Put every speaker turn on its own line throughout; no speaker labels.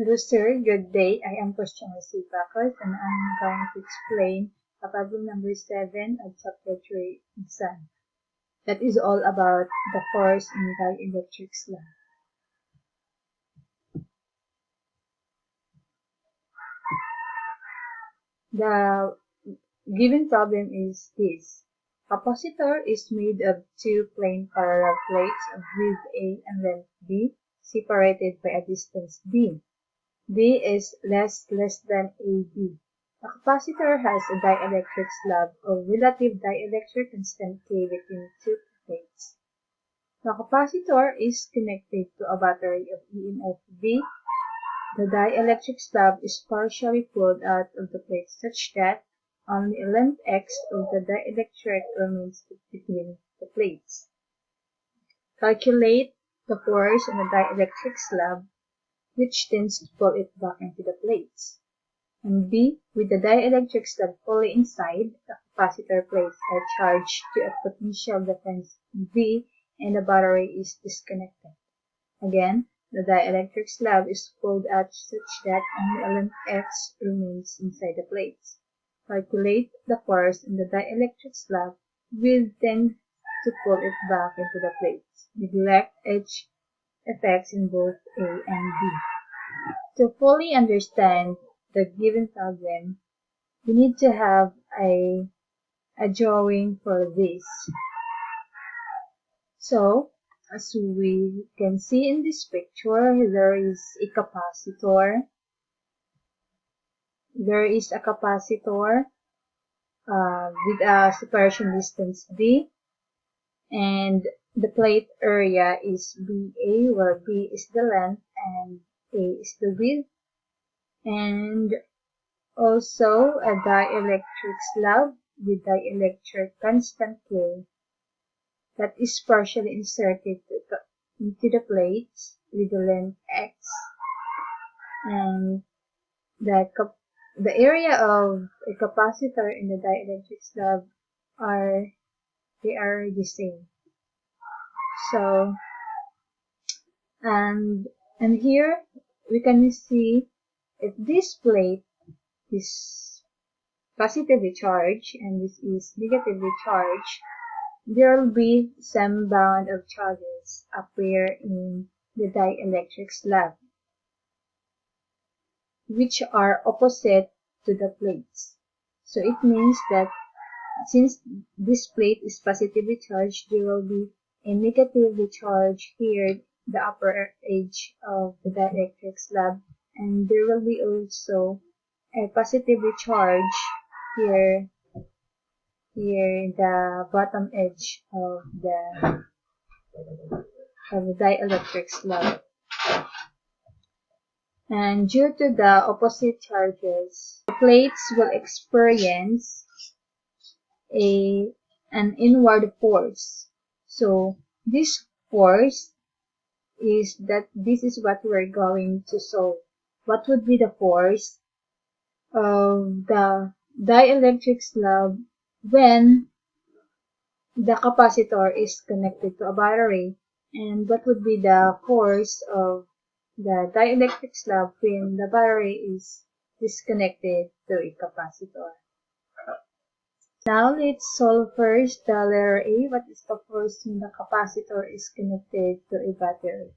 Hello sir, good day. I am Question C. Bacchus and I'm going to explain problem number 7 of chapter 3 exam. That is all about the force in dielectric slab. The given problem is this. Capacitor is made of two plain parallel plates of width A and length B separated by a distance D. D is less than AB. A capacitor has a dielectric slab of relative dielectric constant K between two plates. The capacitor is connected to a battery of EMF V. The dielectric slab is partially pulled out of the plate such that only a length x of the dielectric remains between the plates. Calculate the force on the dielectric slab, which tends to pull it back into the plates. And B, with the dielectric slab fully inside, the capacitor plates are charged to a potential difference V and the battery is disconnected. Again, the dielectric slab is pulled out such that only a length x remains inside the plates. Calculate the force on the dielectric slab, which tends to pull it back into the plates. Neglect edge effects in both A and B. To fully understand the given problem, we need to have a drawing for this. So, as we can see in this picture, there is a capacitor. There is a capacitor with a separation distance D, and the plate area is BA, where B is the length and A is the width, and also a dielectric slab with dielectric constant K that is partially inserted into the plates with the length X, and the area of a capacitor in the dielectric slab are the same. So, and here we can see if this plate is positively charged and this is negatively charged, there will be some band of charges appear in the dielectric slab, which are opposite to the plates. So it means that since this plate is positively charged, there will be a negatively charged here, the upper edge of the dielectric slab, and there will be also a positively charged here, the bottom edge of the dielectric slab. And due to the opposite charges, the plates will experience an inward force. So this force is this is what we're going to solve. What would be the force of the dielectric slab when the capacitor is connected to a battery, and what would be the force of the dielectric slab when the battery is disconnected to a capacitor? Now let's solve first the letter A. What is the force when the capacitor is connected to a battery?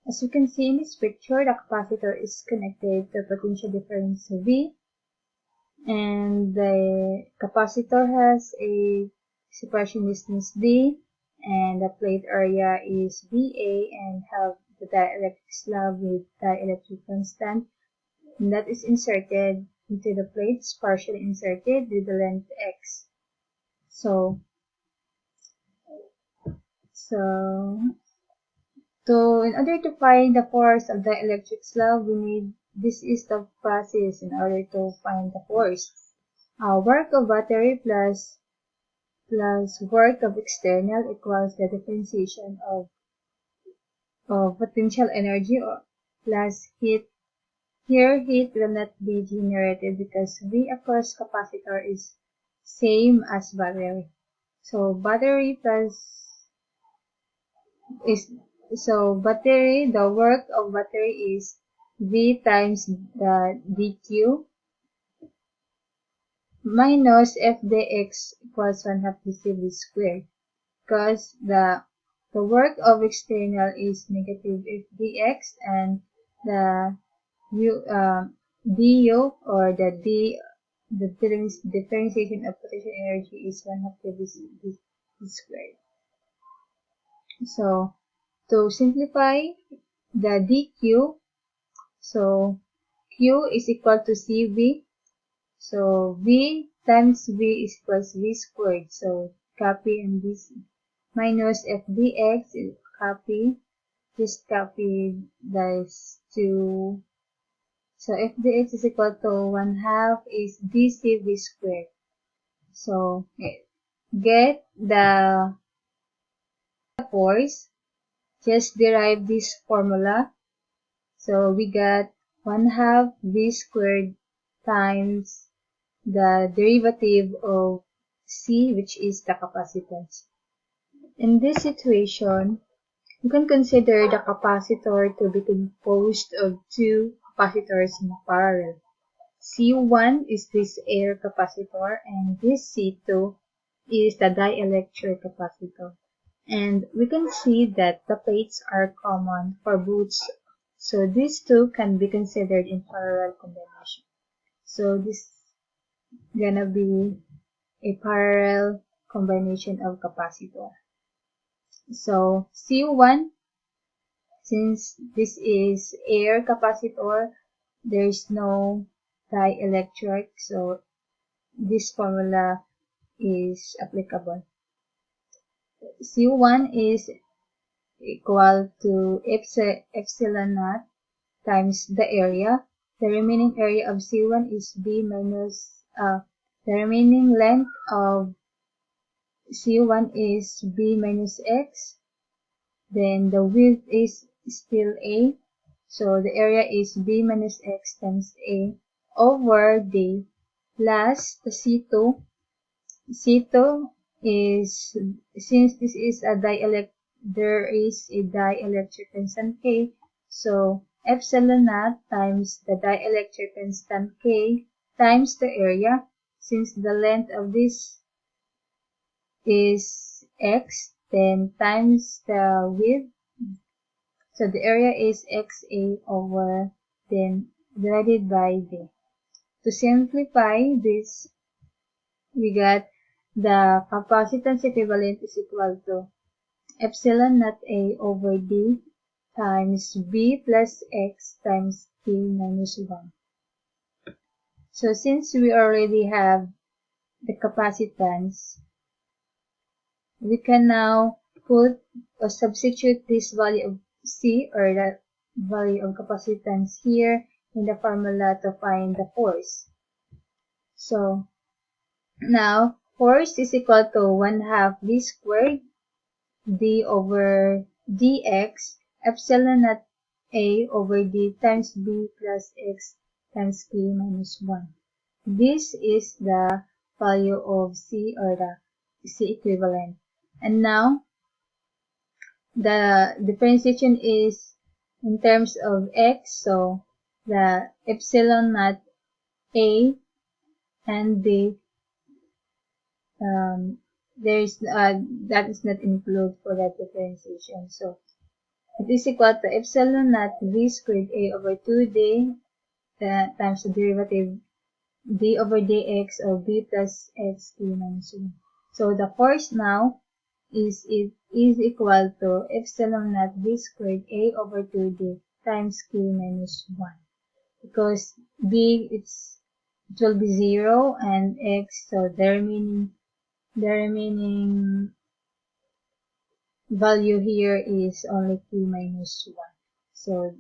As you can see in this picture, the capacitor is connected to a potential difference V, and the capacitor has a separation distance D, and the plate area is BA, and have the dielectric slab with dielectric constant, and that is inserted into the plates, partially inserted with the length X. So in order to find the force of the electric slab, this is the process in order to find the force. Work of battery plus work of external equals the differentiation of potential energy plus heat. Here, heat will not be generated because V across capacitor is same as battery. So battery the work of battery is V times the dq minus f dx equals 1/2 dc squared, because the work of external is negative f dx and the du or the differentiation of potential energy is 1/2 dc squared. So to simplify the dq, so q is equal to cv. So v times v is equals v squared. So copy and this minus f dx is copy. Just copy those two. So f dx is equal to 1/2 is dc v squared. So get the force. Just derive this formula. So we got 1/2 v squared times the derivative of C, which is the capacitance. In this situation, you can consider the capacitor to be composed of two capacitors in parallel. C1 is this air capacitor and this C2 is the dielectric capacitor. And we can see that the plates are common for both, so these two can be considered in parallel combination. So this is gonna be a parallel combination of capacitor. So C1, since this is air capacitor, there is no dielectric, so this formula is applicable. C1 is equal to epsilon naught times the area. The remaining area of C1 is B minus, the remaining length of C1 is B minus X. Then the width is still A. So the area is B minus X times A over D plus the C2. C2 is, since this is a there is a dielectric constant K, so epsilon naught times the dielectric constant K times the area, since the length of this is X, then times the width, so the area is XA over, then divided by D. To simplify this, we got the capacitance equivalent is equal to epsilon naught A over D times B plus X times K minus 1. So since we already have the capacitance, we can now put or substitute this value of C or the value of capacitance here in the formula to find the force. So now force is equal to 1/2 V squared D over dx epsilon naught A over D times B plus X times K minus 1. This is the value of C or the C equivalent. And now the differentiation is in terms of X, so the epsilon naught A and D that is not included for that differentiation. So it is equal to epsilon naught V squared A over 2D times the derivative D over dx of B plus X K minus 1. So the force now is equal to epsilon naught V squared A over 2D times K minus 1. Because B it will be 0 and X, so the remaining value here is only K minus 1. So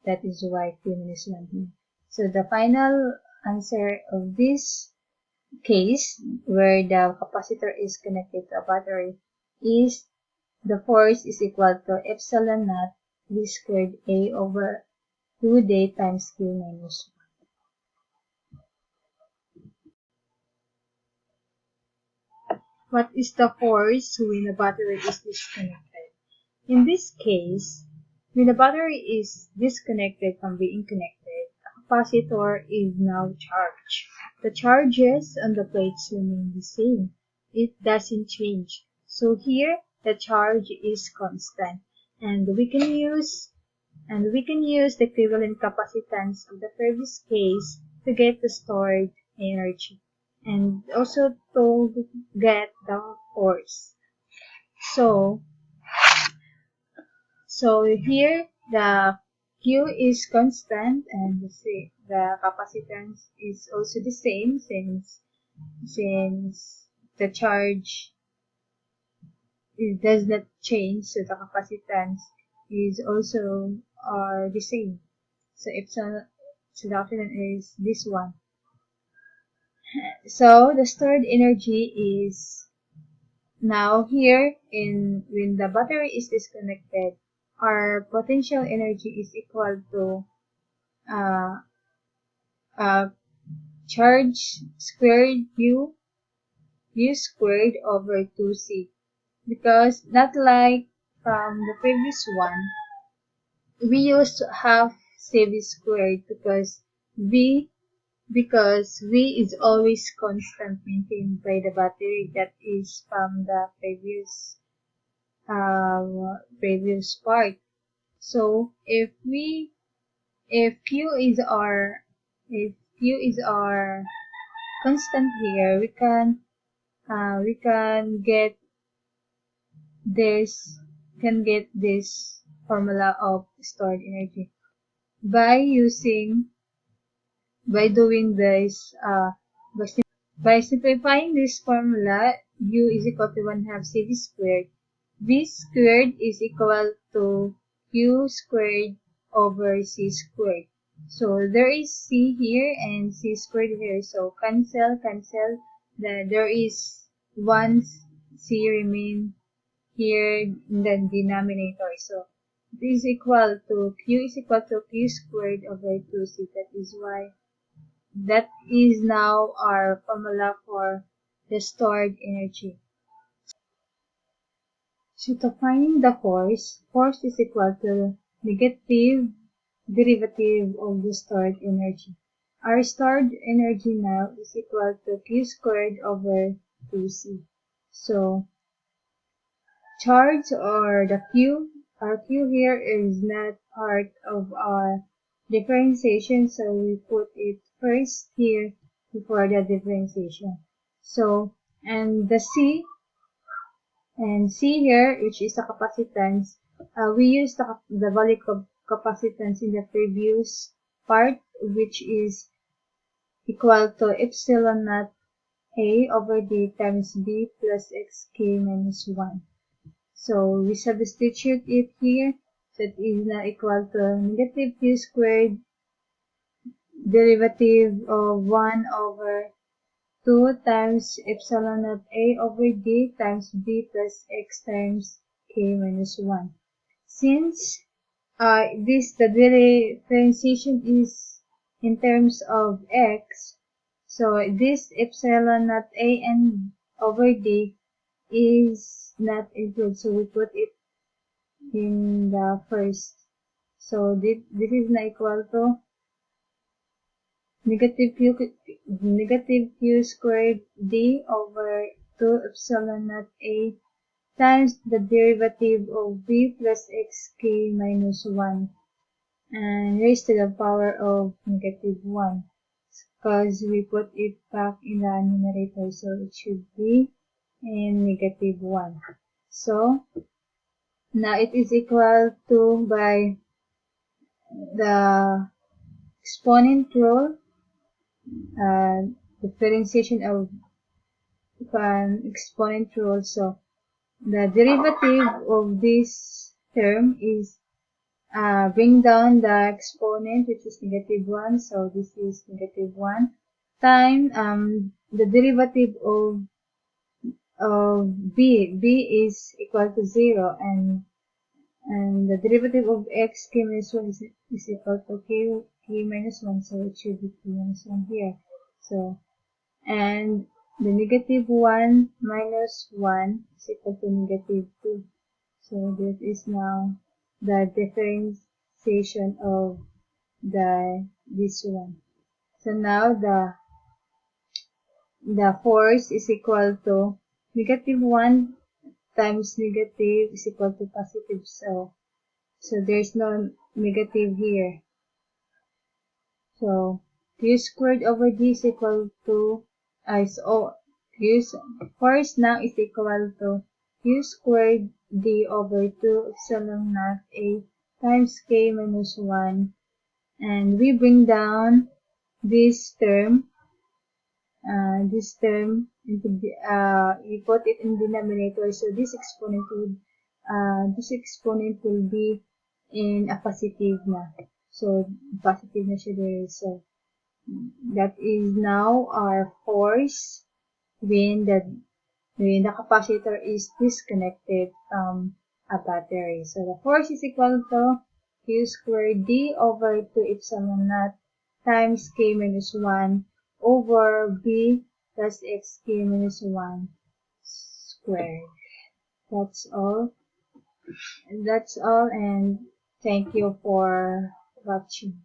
that is why K minus 1 here. So the final answer of this case, where the capacitor is connected to a battery, is the force is equal to epsilon naught V squared A over 2D times K minus 1. What is the force when a battery is disconnected? In this case, when the battery is disconnected from being connected, the capacitor is now charged. The charges on the plates remain the same. It doesn't change. So here, the charge is constant. And we can use the equivalent capacitance of the previous case to get the stored energy and also to get the force. So here the Q is constant and the capacitance is also the same since the charge does not change, so the capacitance is also the same. So the option is this one. So the stored energy is now here when the battery is disconnected, our potential energy is equal to charge squared U squared over 2C. Because not like from the previous one, we used to have CV squared because V is always constant maintained by the battery. That is from the previous part. So if Q is our constant here, we can get this formula of stored energy by doing this by simplifying this formula. U is equal to 1/2 CV squared. V squared is equal to Q squared over C squared. So there is C here and C squared here. So cancel. Then there is one C remain here in the denominator. So this is equal to Q is equal to Q squared over 2C. That is now our formula for the stored energy. So to find the force is equal to negative derivative of the stored energy. Our stored energy now is equal to Q squared over 2C. So charge or the Q, our Q here is not part of our differentiation, so we put it first here before the differentiation. So, and the C here, which is the capacitance, we used the value of capacitance in the previous part, which is equal to epsilon naught A over D times B plus xk minus 1. So we substitute it here. So it is now equal to negative Q squared derivative of 1 over 2 times epsilon naught A over D times B plus x times k minus 1. Since the differentiation is in terms of x, so this epsilon naught A and over D is not included, so we put it in the first. So this is now equal to negative Q squared D over 2 epsilon naught A times the derivative of B plus xk minus 1 and raised to the power of negative 1 because we put it back in the numerator, so it should be in negative 1. So now it is equal to, by the exponent rule, differentiation of an exponent rule. So the derivative of this term is bring down the exponent, which is negative 1. So this is negative 1 time the derivative of b is equal to 0, and the derivative of x k minus 1 is equal to k minus 1, so it should be k minus 1 here. So, and the negative 1 minus 1 is equal to negative 2. So this is now the differentiation of this one. So now the force is equal to -1 times negative is equal to positive. So there's no negative here. So q squared over d is equal to force now is equal to q squared d over 2 epsilon naught a times k minus 1, and we bring down this term into the we put it in denominator, so this exponent will be in a positive na. So positive na siya there. So that is now our force when the capacitor is disconnected from a battery. So the force is equal to q squared d over 2 epsilon naught times k minus 1 over b plus x k minus 1 squared. That's all. And thank you for watching.